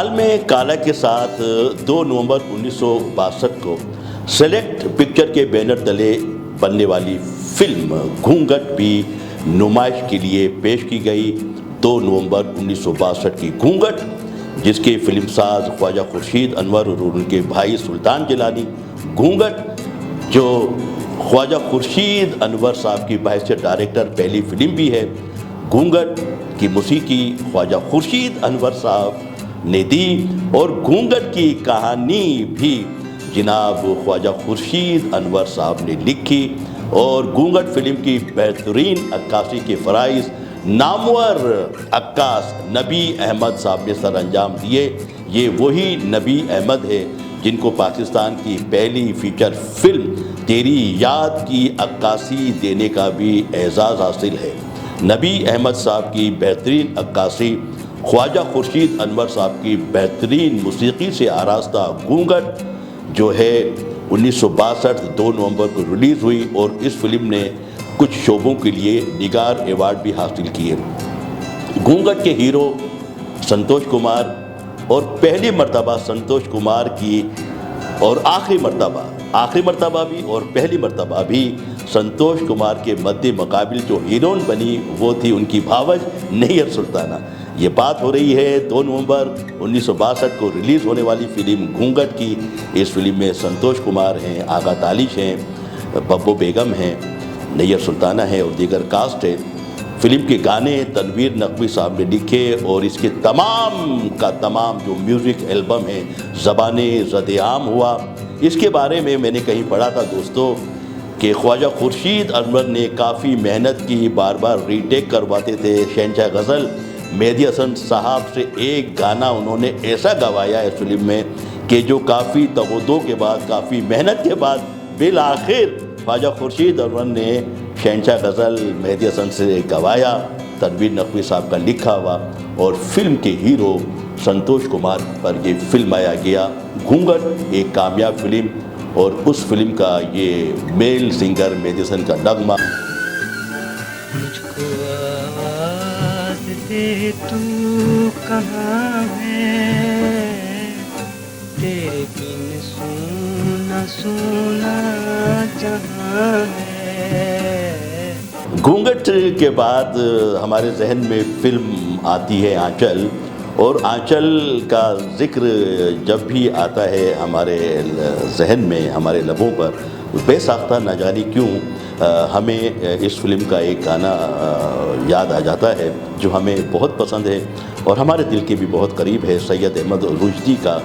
लाल में काला के साथ 2 नवंबर 1962 को सेलेक्ट पिक्चर के बैनर तले बनने वाली फिल्म घूंघट भी नुमाइश के लिए पेश की गई। 2 नवंबर 1962 की घूंघट, जिसके फिल्मसाज ख्वाजा खुर्शीद अनवर और उनके भाई सुल्तान जिलानी। घूंघट जो ख्वाजा खुर्शीद अनवर साहब की बहैसियत डायरेक्टर पहली फिल्म भी है। घूंघट की मौसीकी ख्वाजा खुर्शीद अनवर साहब ने दी और घूंघट की कहानी भी जनाब ख्वाजा खुर्शीद अनवर साहब ने लिखी और घूंघट फिल्म की बेहतरीन अक्कासी के फ़राइज़ नामवर अक्कास नबी अहमद साहब ने सर अंजाम दिए। ये वही नबी अहमद है जिनको पाकिस्तान की पहली फ़ीचर फिल्म तेरी याद की अक्कासी देने का भी एजाज़ हासिल है। नबी अहमद साहब की बेहतरीन अक्कासी, ख्वाजा खुर्शीद अनवर साहब की बेहतरीन मौसीकी से आरास्ता घूंघट जो है 1962 2 नवंबर को रिलीज़ हुई और इस फिल्म ने कुछ शोबों के लिए निगार अवार्ड भी हासिल किए। घूंघट के हीरो संतोष कुमार और पहली मर्तबा संतोष कुमार की और आखिरी मर्तबा भी और पहली मर्तबा भी संतोष कुमार के मद्दे मुकाबिल जो हीरोइन बनी वो थी उनकी भावज नैयर सुल्ताना। ये बात हो रही है 2 नवंबर 1962 को रिलीज़ होने वाली फ़िल्म घूंघट की। इस फिल्म में संतोष कुमार हैं, आगा तालिश हैं, बब्बू बेगम हैं, नैयर सुल्ताना है और दीगर कास्ट है। फिल्म के गाने तनवीर नकवी साहब ने लिखे और इसके तमाम का तमाम जो म्यूज़िक एल्बम है ज़बाने ज़द-ए-आम हुआ। इसके बारे में मैंने कहीं पढ़ा था दोस्तों कि ख्वाजा खुर्शीद अनवर ने काफ़ी मेहनत की, बार बार रीटेक करवाते थे। शहंशाह गज़ल मेहदी हसन साहब से एक गाना उन्होंने ऐसा गवाया है फिल्म में कि जो काफ़ी तवज्जो के बाद, काफ़ी मेहनत के बाद बिल आखिर ख्वाजा खुर्शीद अनवर ने शहंशाह गज़ल मेहदी हसन से गवाया। तनवीर नकवी साहब का लिखा हुआ और फिल्म के हीरो संतोष कुमार पर ये फिल्म आया गया। घूंघट एक कामयाब फिल्म और उस फिल्म का ये मेल सिंगर मेहदी हसन का नगमा। मुझको आवाज़ दे तू कहाँ है, तेरे बिन सुना सुना जहाँ है। घूंघट के बाद हमारे जहन में फिल्म आती है आंचल, और आंचल का ज़िक्र जब भी आता है हमारे जहन में, हमारे लबों पर, बेसाख्ता न जाने क्यों हमें इस फिल्म का एक गाना याद आ जाता है जो हमें बहुत पसंद है और हमारे दिल के भी बहुत करीब है। सैयद अहमद रुश्दी का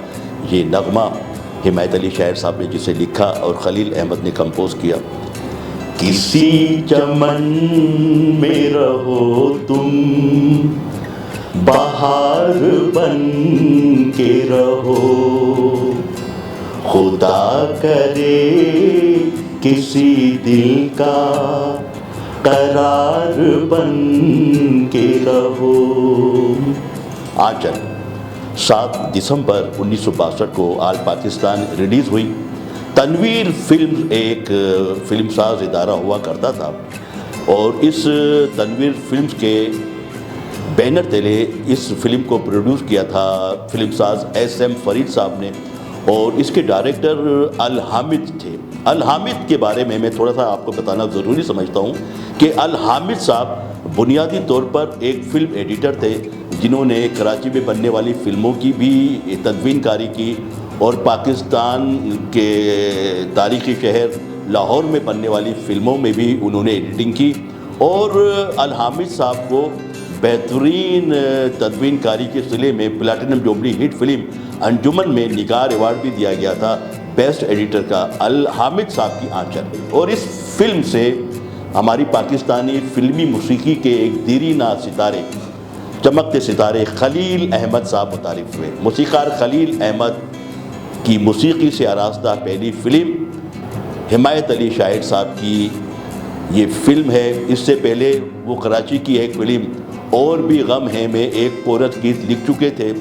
ये नगमा हिमायत अली शायर साहब ने जिसे लिखा और खलील अहमद ने कंपोज किया। किसी चमन में रहो तुम, बहार बन के रहो, खुदा करे किसी दिल का करार बन के रहो। आंचल 7 दिसंबर 1962 को आल पाकिस्तान रिलीज़ हुई। तनवीर फिल्म एक फिल्मसाज इदारा हुआ करता था और इस तनवीर फिल्म्स के बैनर तले इस फिल्म को प्रोड्यूस किया था फिल्मसाज SM फरीद साहब ने और इसके डायरेक्टर अल हामिद थे। अल हामिद के बारे में मैं थोड़ा सा आपको बताना ज़रूरी समझता हूँ कि अल हामिद साहब बुनियादी तौर पर एक फ़िल्म एडिटर थे जिन्होंने कराची में बनने वाली फ़िल्मों की भी तदवीनकारी की और पाकिस्तान के तारीख़ी शहर लाहौर में बनने वाली फ़िल्मों में भी उन्होंने एडिटिंग की। और अल हामिद साहब को बेहतरीन तदवीनकारी के सिले में प्लैटिनम जुबली हिट फिल्म अंजुमन में निगार अवार्ड भी दिया गया था बेस्ट एडिटर का। अल हामिद साहब की आंचल, और इस फिल्म से हमारी पाकिस्तानी फिल्मी मौसीकी के एक दीरीना सितारे, चमकते सितारे खलील अहमद साहब मुतारिफ हुए। मौसीकार खलील अहमद की मौसीकी से आरास्ता पहली फ़िल्म हिमायत अली शायर साहब की ये फ़िल्म है। इससे पहले वो कराची की एक फ़िल्म और भी गम है में एक कोरस गीत लिख चुके थे।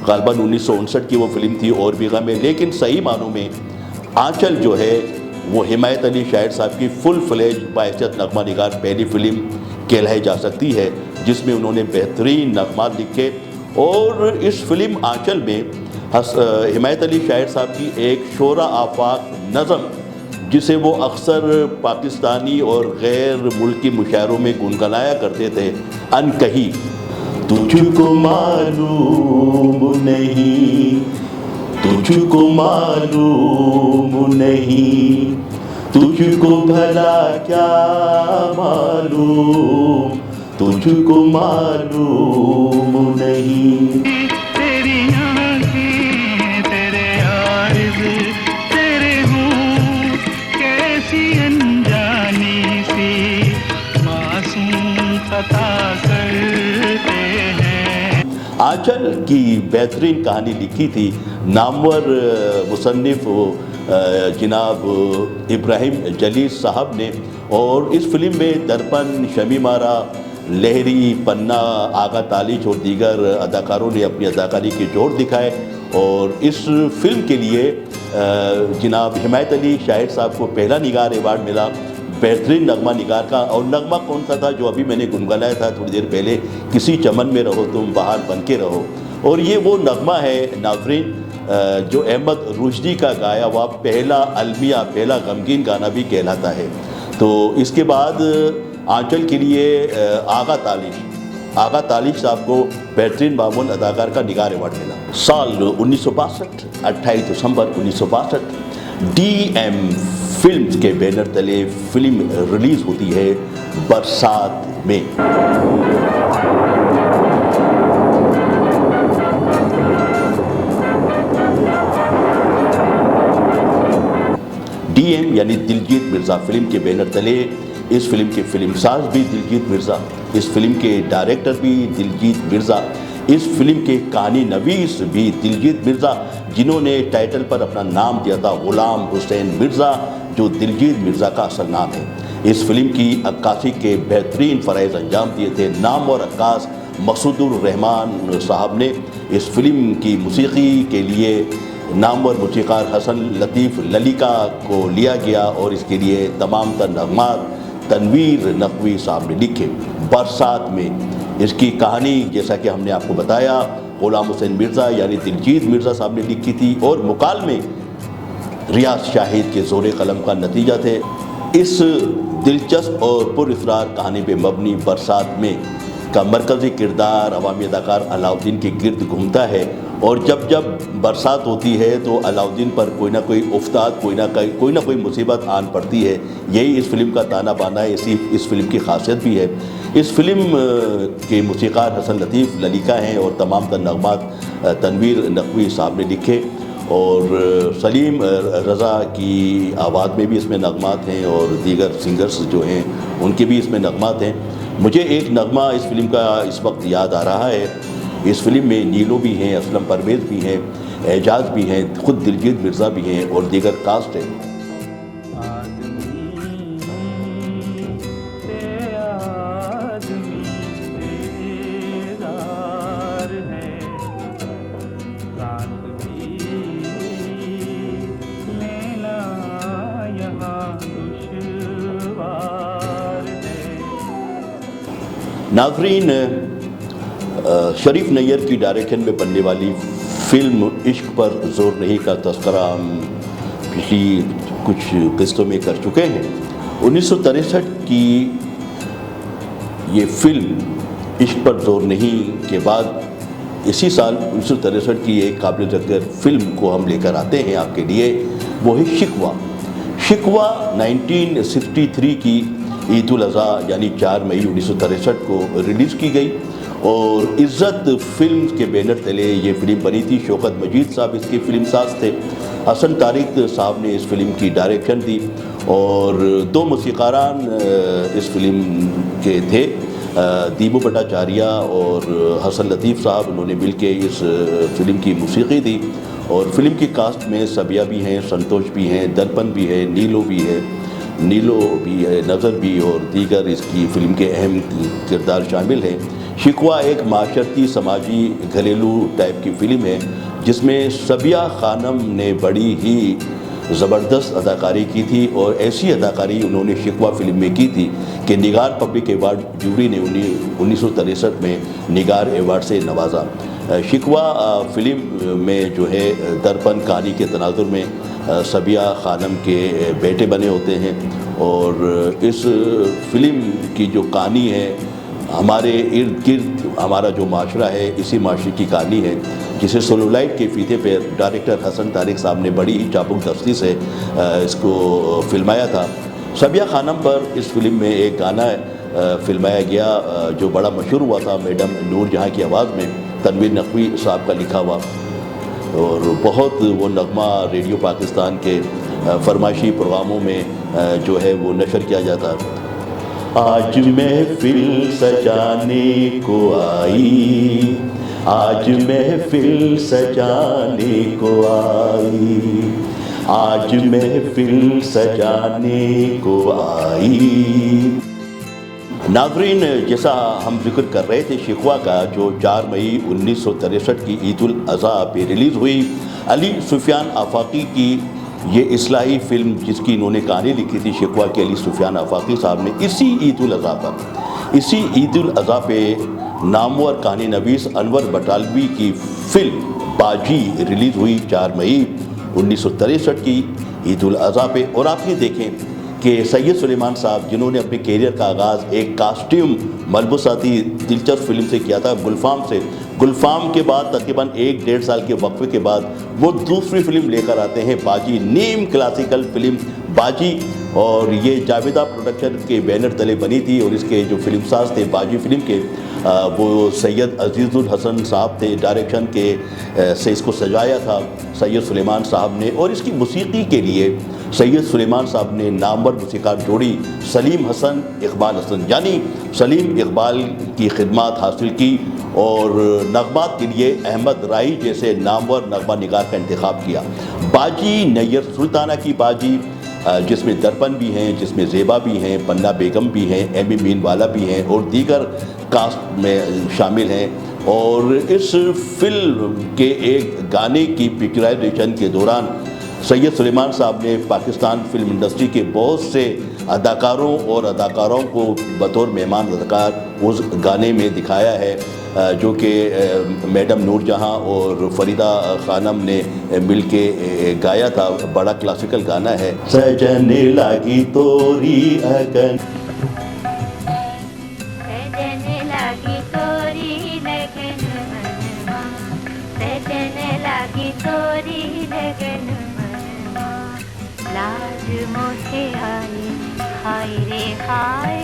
ग़ालिबन 1959 की वो फिल्म थी और भी गम है, लेकिन सही मानों में आंचल जो है वो हिमायत अली शायर साहब की फुल फ्लेज बाइज़्ज़त नगमा निगार पहली फ़िल्म कहलाई जा सकती है जिसमें उन्होंने बेहतरीन नगमात लिखे और इस फिल्म आंचल में हिमायत अली शायर साहब की एक शोरा आफाक नज़म, जिसे वो अक्सर पाकिस्तानी और गैर मुल्की मुशायरों में गुनगुनाया करते थे, अनकही। तुझको मालूम नहीं, तुझको मालूम नहीं, तुझको भला क्या मालूम, तुझको मालूम नहीं। तेरी आँखें, तेरे आरिज़, तेरे होंठ कैसी अनजानी सी मासूम खता करते हैं। आंचल की बेहतरीन कहानी लिखी थी नामवर मुसन्निफ जनाब इब्राहिम जलील साहब ने, और इस फिल्म में दर्पण, शमी मारा, लहरी, पन्ना, आगा तालिच और दीगर अदाकारों ने अपनी अदाकारी के जोर दिखाए। और इस फिल्म के लिए जनाब हिमायत अली शायर साहब को पहला निगार अवार्ड मिला बेहतरीन नगमा निगार का। और नगमा कौन सा था? जो अभी मैंने गुनगुनाया था थोड़ी देर पहले, किसी चमन में रहो तुम, बहार बन के रहो। और ये वो नगमा है नाज़रीन जो अहमद रुश्दी का गाया हुआ पहला अलमिया, पहला गमगीन गाना भी कहलाता है। तो इसके बाद आंचल के लिए आगा तालिश साहब को बेहतरीन मामून अदाकार का निगार अवार्ड मिला। साल 1962, 28 दिसंबर 1962 DM फिल्म्स के बैनर तले फिल्म रिलीज़ होती है बरसात में। DM यानी दिलजीत मिर्ज़ा फिल्म के बैनर तले इस फिल्म के फिल्मसाज भी दिलजीत मिर्ज़ा, इस फिल्म के डायरेक्टर भी दिलजीत मिर्ज़ा, इस फिल्म के कहानी नवीस भी दिलजीत मिर्ज़ा, जिन्होंने टाइटल पर अपना नाम दिया था ग़ुलाम हुसैन मिर्ज़ा, जो दिलजीत मिर्ज़ा का असल नाम है। इस फिल्म की अक्कासी के बेहतरीन फ़राइज़ अंजाम दिए थे नाम और अक्कास मकसूदुर रहमान साहब ने। इस फिल्म की मूसीक़ी के लिए नामवर मूसीक़ार हसन लतीफ़ ललिका को लिया गया और इसके लिए तमाम तर नग़मात तनवीर नकवी साहब ने लिखे। बरसात में इसकी कहानी जैसा कि हमने आपको बताया ग़ुलाम हुसैन मिर्ज़ा यानी दिलजीत मिर्ज़ा साहब ने लिखी थी, और मुकालमे रियाज शाहिद के ज़ोर कलम का नतीजा थे। इस दिलचस्प और पुरअसरार कहानी पे मबनी बरसात में का मरकज़ी किरदार अवामी अदाकार अलाउद्दीन के गिर्द घूमता है, और जब जब बरसात होती है तो अलाउद्दीन पर कोई ना कोई उफ्ताद, कोई ना कोई मुसीबत आन पड़ती है। यही इस फिल्म का ताना बाना है, इस फिल्म की खासियत भी है। इस फिल्म के मूसीक़ार हसन लतीफ़ ललिका हैं और तमाम तर नग़मात तनवीर नकवी साहब ने लिखे, और सलीम रज़ा की आवाज़ में भी इसमें नग़मात हैं और दीगर सिंगर्स जो हैं उनके भी इसमें नग़मात हैं। मुझे एक नगमा इस फिल्म का इस वक्त याद आ रहा है। इस फिल्म में नीलो भी हैं, असलम परवेज़ भी हैं, एजाज भी हैं, ख़ुद दिलजीत मिर्ज़ा भी हैं और दीगर कास्ट है। नाज़रीन, शरीफ नैयर की डायरेक्शन में बनने वाली फ़िल्म इश्क पर ज़ोर नहीं का तज़किरा हम पिछली कुछ किस्तों में कर चुके हैं। 1963 की ये फ़िल्म इश्क पर ज़ोर नहीं के बाद इसी साल 1963 की एक काबिल ज़िक्र फ़िल्म को हम लेकर आते हैं आपके लिए, वो है शिकवा। 1963 की ईद उल अज़हा यानी 4 मई 1963 को रिलीज़ की गई, और इज़्ज़त फिल्म के बैनर तले ये फिल्म बनी थी। शौकत मजीद साहब इसके फिल्मसाज थे, हसन तारिक साहब ने इस फिल्म की डायरेक्शन दी, और दो मूसीक़ारान इस फिल्म के थे, दीबू भट्टाचार्य और हसन लतीफ़ साहब। उन्होंने मिल के इस फिल्म की मूसीक़ी दी, और फिल्म की कास्ट में सबिया भी हैं, संतोष भी हैं, दर्पण भी है, नीलो भी है, नज़र भी और दीगर इसकी फ़िल्म के अहम किरदार शामिल हैं। शिकवा एक माशरती समाजी घरेलू टाइप की फ़िल्म है जिसमें सबिया खानम ने बड़ी ही ज़बरदस्त अदाकारी की थी, और ऐसी अदाकारी उन्होंने शिकवा फ़िल्म में की थी कि निगार पब्लिक अवार्ड जूरी ने 1963 में निगार अवार्ड से नवाजा। शिकवा फिल्म में जो है दर्पण कहानी के तनाजुर में सबिया खानम के बेटे बने होते हैं और इस फिल्म की जो कहानी है हमारे इर्द गिर्द हमारा जो माशरा है इसी माशरे की कहानी है, जिसे सेलुलाइट के फीते पर डायरेक्टर हसन तारिक साहब ने बड़ी ही चाबुक दस्ती से इसको फिल्माया था। सबिया खानम पर इस फिल्म में एक गाना फिल्माया गया जो बड़ा मशहूर हुआ था, मैडम नूर जहाँ की आवाज़ में तनवीर नकवी साहब का लिखा हुआ, और बहुत वो नगमा रेडियो पाकिस्तान के फरमाइशी प्रोग्रामों में जो है वो नशर किया जाता। आज महफिल सजाने को आई, आज महफिल सजाने को आई, आज महफिल सजाने को आई। नाज़रीन, जैसा हम जिक्र कर रहे थे शिकवा का, जो 4 मई 1963 की ईद उल अज़हा पे रिलीज़ हुई, अली सुफियान आफाकी की ये इस्लाही फिल्म जिसकी इन्होंने कहानी लिखी थी शिकवा के अली सुफियान आफाकी साहब ने, इसी ईद उल अज़हा पर, इसी ईद उल अज़हा पे नामवर कहानी नवीस अनवर बटालवी की फिल्म बाजी रिलीज़ हुई 4 मई 1963 की ईद उल अज़हा पे। और आप ये देखें कि सैयद सुलेमान साहब जिन्होंने अपने कैरियर का आगाज़ एक कास्ट्यूम मलबूसाती दिलचस्प फिल्म से किया था, गुलफाम से, गुलफाम के बाद तकरीबन 1-1.5 साल के वक्फे के बाद वो दूसरी फिल्म लेकर आते हैं बाजी, नीम क्लासिकल फिल्म बाजी, और ये जावेदा प्रोडक्शन के बैनर तले बनी थी और इसके जो फिल्मसाज थे बाजी फिल्म के वो सैयद अजीज़ुल हसन साहब थे, डायरेक्शन के से इसको सजाया था सैयद सुलेमान साहब ने, और इसकी मौसीकी के लिए सैयद सुलेमान साहब ने नामवर मौसीकार जोड़ी सलीम हसन इकबाल हसन यानी सलीम इकबाल की खिदमत हासिल की, और नगमात के लिए अहमद राही जैसे नामवर नगमा निगार का इंतखाब किया। बाजी नैयर सुल्ताना की बाजी, जिसमें दर्पण भी हैं, जिसमें ज़ेबा भी हैं, पन्ना बेगम भी हैं, एमी मीनवाला भी हैं और दीगर कास्ट में शामिल हैं। और इस फिल्म के एक गाने की पिक्चराइजेशन के दौरान सैयद सुलेमान साहब ने पाकिस्तान फिल्म इंडस्ट्री के बहुत से अदाकारों और अदाकारों को बतौर मेहमान अदाकार उस गाने में दिखाया है, जो कि मैडम नूर जहाँ और फरीदा खानम ने मिल के गाया था। बड़ा क्लासिकल गाना है। सजने लागी तोरी अगन, सजने लागी तोरी लगन मनवा, सजने लागी तोरी लगन मनवा, लाज मोहे आई हाय रे हाय,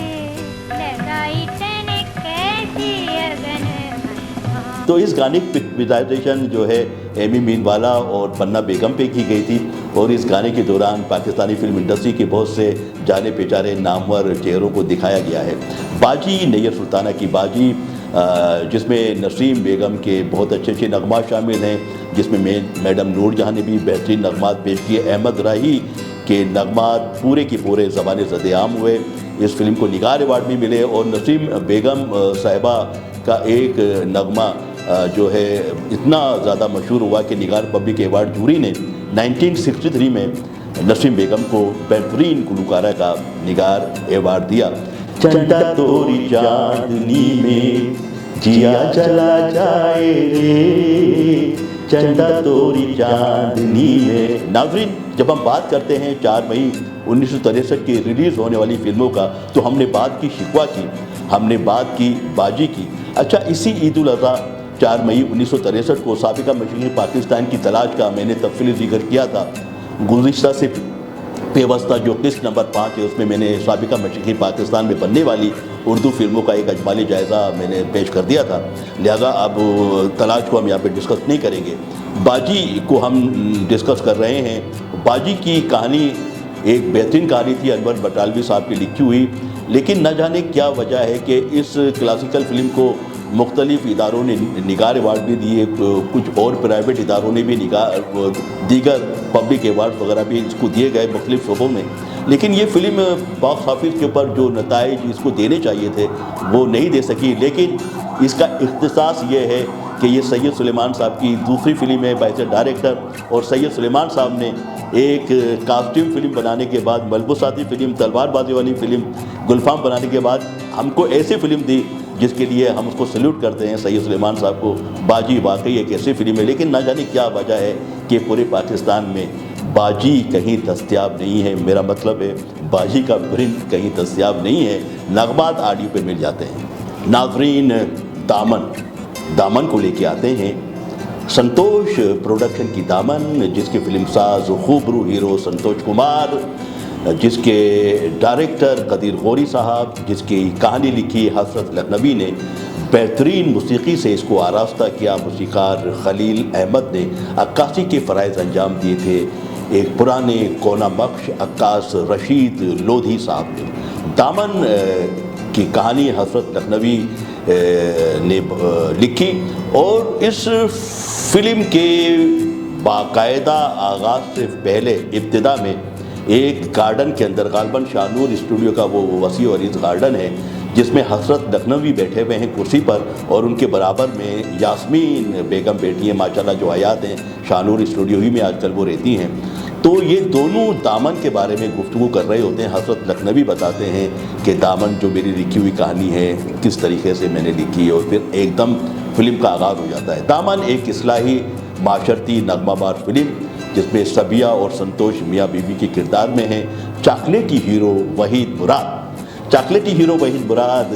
लगाई तने कैसी अगन। तो इस गाने की पिक्चराइजेशन जो है एमी मीनवाला और पन्ना बेगम पे की गई थी, और इस गाने के दौरान पाकिस्तानी फिल्म इंडस्ट्री के बहुत से जाने पहचाने नामवर चेहरों को दिखाया गया है। बाजी नैयर सुल्ताना की बाजी, जिसमें नसीम बेगम के बहुत अच्छे अच्छे नगमात शामिल हैं, जिसमें मैडम नूर जहाँ ने भी बेहतरीन नगमात पेश किए, अहमद राही के नगमात पूरे के पूरे ज़बान ज़द-ए-आम हुए, इस फिल्म को निगार अवार्ड भी मिले, और नसीम बेगम साहिबा का एक नगमा जो है इतना ज़्यादा मशहूर हुआ कि निगार पब्लिक अवार्ड जूरी ने 1963 में नसीम बेगम को बेहतरीन गुलकारा का निगार अवार्ड दिया। चंदा तोरी चांदनी में जिया चला जाए रे, चंदा तोरी चांदनी में। नाज़रीन, जब हम बात करते हैं 4 मई 1963 की रिलीज़ होने वाली फिल्मों का, तो हमने बात की शिकवा की, हमने बात की बाजी की। अच्छा, इसी ईद उल अज़हा 4 मई 1963 को साबिका मशरक़ी पाकिस्तान की तलाश का मैंने तफसीली जिक्र किया था। गुज़िश्ता से पेवस्ता जो किस्त नंबर 5 है उसमें मैंने साबिका मशरक़ी पाकिस्तान में बनने वाली उर्दू फिल्मों का एक अजमाली जायज़ा मैंने पेश कर दिया था, लिहाजा अब तलाश को हम यहाँ पे डिस्कस नहीं करेंगे। बाजी को हम डिस्कस कर रहे हैं। बाजी की कहानी एक बेहतरीन कहानी थी, अनवर बटालवी साहब की लिखी हुई, लेकिन न जाने क्या वजह है कि इस क्लासिकल फिल्म को मुख्तलिफ़ इदारों ने निगार अवार्ड भी दिए, कुछ और प्राइवेट इदारों ने भी दीगर पब्लिक अवार्ड वगैरह भी इसको दिए गए मुख्तलिफ़ शोबों में, लेकिन ये फ़िल्म बॉक्स ऑफिस के ऊपर जो नताइज इसको देने चाहिए थे वो नहीं दे सकी। लेकिन इसका इख्तिसास ये है कि ये सैयद सुलेमान साहब की दूसरी फिल्म है बाइस डायरेक्टर, और सैयद सुलेमान साहब ने एक कास्ट्यूम फिल्म बनाने के बाद, मलबूसाती फिल्म, तलवारबाजी वाली फिल्म गुलफाम बनाने के बाद हमको ऐसी फिल्म दी जिसके लिए हम उसको सल्यूट करते हैं सैयद सुलेमान साहब को। बाजी वाकई एक ऐसी फिल्म है, लेकिन ना जाने क्या वजह है कि पूरे पाकिस्तान में बाजी कहीं दस्तयाब नहीं है। मेरा मतलब है बाजी का प्रिंट कहीं दस्तयाब नहीं है, नगमात ऑडियो पे मिल जाते हैं। नाज़रीन, दामन को लेके आते हैं संतोष प्रोडक्शन की दामन, जिसके फिल्मसाज खूबरू हीरो संतोष कुमार, जिसके डायरेक्टर कदीर गौरी साहब, जिसकी कहानी लिखी हसरत लखनवी ने, बेहतरीन मौसीकी से इसको आरास्ता किया मौसीकार खलील अहमद ने, अक्कासी के फ़राइज़ अंजाम दिए थे एक पुराने कोना बख्श अक्कास रशीद लोधी साहब ने। दामन की कहानी हसरत लखनवी ने लिखी और इस फिल्म के बाकायदा आगाज़ से पहले इब्तिदा में एक गार्डन के अंदर, गालबन शाहनूर स्टूडियो का वो वसी और इस गार्डन है जिसमें हसरत लखनवी बैठे हुए हैं कुर्सी पर और उनके बराबर में यास्मीन बेगम बैठी हैं, माशाल्लाह जो हयात हैं, शाहनूर स्टूडियो ही में आजकल वो रहती हैं। तो ये दोनों दामन के बारे में गुफ्तगू कर रहे होते हैं। हसरत लखनवी बताते हैं कि दामन जो मेरी लिखी हुई कहानी है किस तरीके से मैंने लिखी, और फिर एकदम फिल्म का आगाज़ हो जाता है। दामन एक इस्लाही माशरती नगमाबार फिल्म जिसमें सबिया और संतोष मियाँ बीवी के किरदार में हैं। चॉकलेटी हीरो वहीद मुराद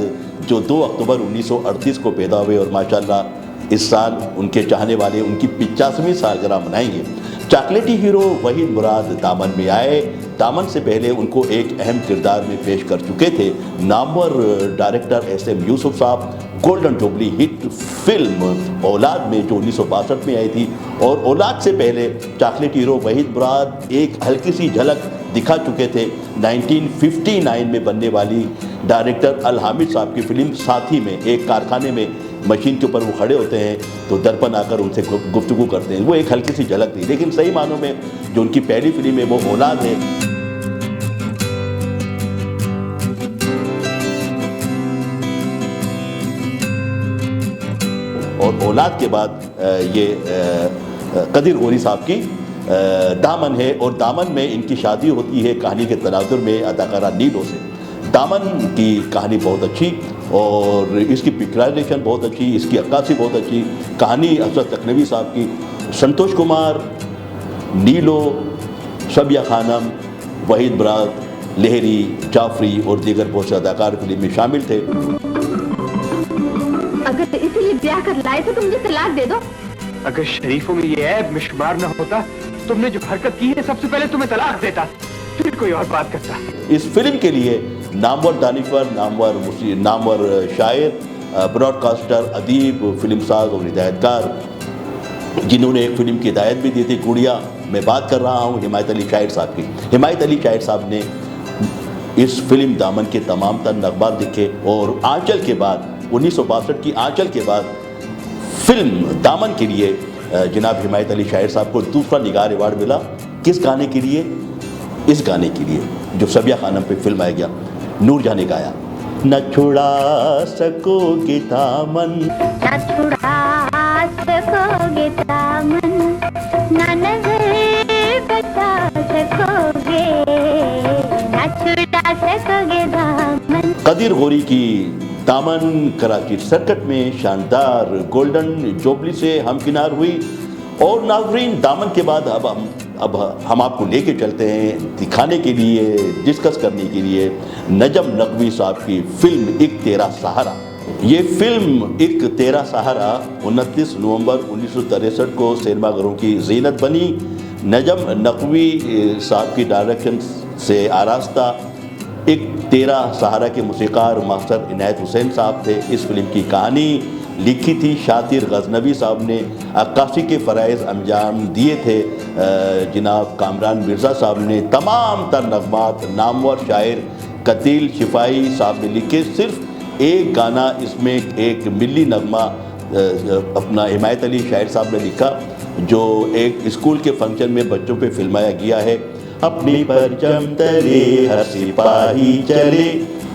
जो 2 अक्टूबर 1938 को पैदा हुए और माशाल्लाह इस साल उनके चाहने वाले उनकी 85वीं सालगिरह मनाएंगे। चॉकलेटी हीरो वहीद मुराद दामन में आए। दामन से पहले उनको एक अहम किरदार में पेश कर चुके थे नामवर डायरेक्टर SM यूसुफ साहब, गोल्डन जुबली हिट फिल्म औलाद में जो 1962 में आई थी। और औलाद से पहले चॉकलेटी हीरो वहीद मुराद एक हल्की सी झलक दिखा चुके थे 1959 में बनने वाली डायरेक्टर अल हामिद साहब की फिल्म साथी में। एक कारखाने में मशीन के ऊपर वो खड़े होते हैं तो दर्पण आकर उनसे गुफ्तगू करते हैं, वो एक हल्की सी झलक थी। लेकिन सही मानों में जो उनकी पहली फिल्म है वो औलाद है। और औलाद के बाद ये कदीर गौरी साहब की दामन है, और दामन में इनकी शादी होती है कहानी के तनाजुर में अदाकारा नीलो से। दामन की कहानी बहुत अच्छी और इसकी पिक्चराइजेशन बहुत अच्छी, इसकी अक्कासी बहुत अच्छी। कहानी हसरत लखनवी साहब की, संतोष कुमार, नीलो, सबिया खानम, वहीद मुराद, लहरी, जाफरी और दीगर बहुत से अदाकार फिल्म में शामिल थे। अगर तो इसीलिए ब्याह कर लाए थे तो मुझे तलाक दे दो। अगर शरीफों में ये ऐब मिशमार न होता, तुमने जो हरकत की है सबसे पहले तुम्हें तलाक देता, फिर कोई और बात करता। इस फिल्म के लिए नामवर दानिशवर, नामवर शायर, ब्रॉडकास्टर, अदीब, फिल्मसाज और हिदायतकार जिन्होंने एक फिल्म की हिदायत भी दी थी, गुड़िया। मैं बात कर रहा हूँ हिमायत अली शाहिर साहब की। हिमायत अली शाहिर साहब ने इस फिल्म दामन के तमाम तर नगमात लिखे और आंचल के बाद 1962 की आंचल के बाद फिल्म दामन के लिए जनाब हिमायत अली शाहिर साहब को दूसरा निगार अवार्ड मिला। किस गाने के लिए? इस गाने के लिए जो सबिया खानम पे फिल्म आ गया, नूर जाने गाया, न छुड़ा सकोगे दामन, न छुड़ा सकोगे दामन, न नजर बचा सकोगे, न छुड़ा सकोगे दामन। कदीर गौरी की दामन कराची सर्किट में शानदार गोल्डन जुबली से हमकिनार हुई। और नाज़रीन, दामन के बाद अब हम आपको लेके चलते हैं दिखाने के लिए, डिस्कस करने के लिए नजम नकवी साहब की फिल्म एक तेरा सहारा। ये फिल्म एक तेरा सहारा 29 नवंबर 1963 को सिनेमाघरों की ज़ीनत बनी। नजम नकवी साहब की डायरेक्शन से आरास्ता एक तेरा सहारा के मूसीकार मास्टर इनायत हुसैन साहब थे। इस फिल्म की कहानी लिखी थी शातिर गजनवी साहब ने, अक्कासी के फ़राइज़ अंजाम दिए थे जनाब कामरान मिर्ज़ा साहब ने। तमाम तर नगमात नामवर शायर कतील शिफाई साहब ने लिखे। सिर्फ एक गाना इसमें एक मिली नगमा अपना हिमायत अली शाहिर साहब ने लिखा जो एक स्कूल के फंक्शन में बच्चों पे फिल्माया गया है। अपने परचम तले हर सिपाही चले,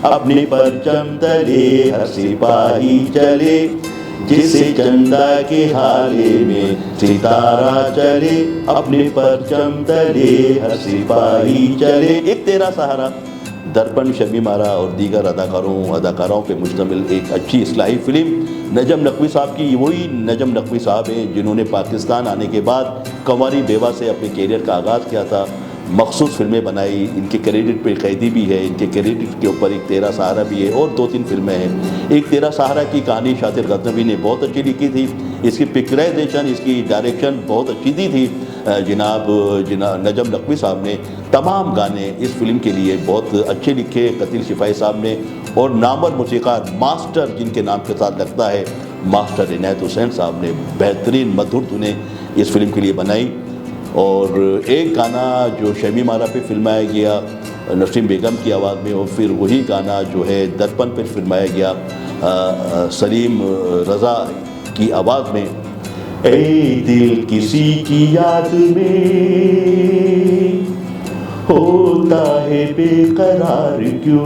अपने परचम तले हर सिपाही चले, जिसे चंदा के हाले में सितारा चले, अपने परचम तले हर सिपाही चले। एक तेरा सहारा दर्पण, शमी मारा और दीगर अदाकारों पे मुश्तमिल एक अच्छी इस्लाही फ़िल्म। नजम नकवी साहब की, वही नजम नकवी साहब हैं जिन्होंने पाकिस्तान आने के बाद कंवारी बेवा से अपने कैरियर का आगाज़ किया था, मखसूस फिल्में बनाई। इनके क्रेडिट पे कैदी भी है, इनके क्रेडिट के ऊपर एक तेरा सहारा भी है और 2-3 फिल्में हैं। एक तेरा सहारा की कहानी शातिर गज़नवी ने बहुत अच्छी लिखी थी, इसकी पिक्चराइजेशन, इसकी डायरेक्शन बहुत अच्छी दी थी जनाब नजम नकवी साहब ने। तमाम गाने इस फिल्म के लिए बहुत अच्छे लिखे कतील शिफाई साहब ने, और नामवर मौसीकार मास्टर जिनके नाम के साथ लगता है, मास्टर इनायत हुसैन साहब ने बेहतरीन मधुर धुनें इस फिल्म के लिए बनाई। और एक गाना जो शमी मारा पे फिल्माया गया नसीम बेगम की आवाज़ में, और फिर वही गाना जो है दर्पण पे फिल्माया गया सलीम रज़ा की आवाज़ में। ऐ दिल किसी की याद में होता है बेकरार क्यों,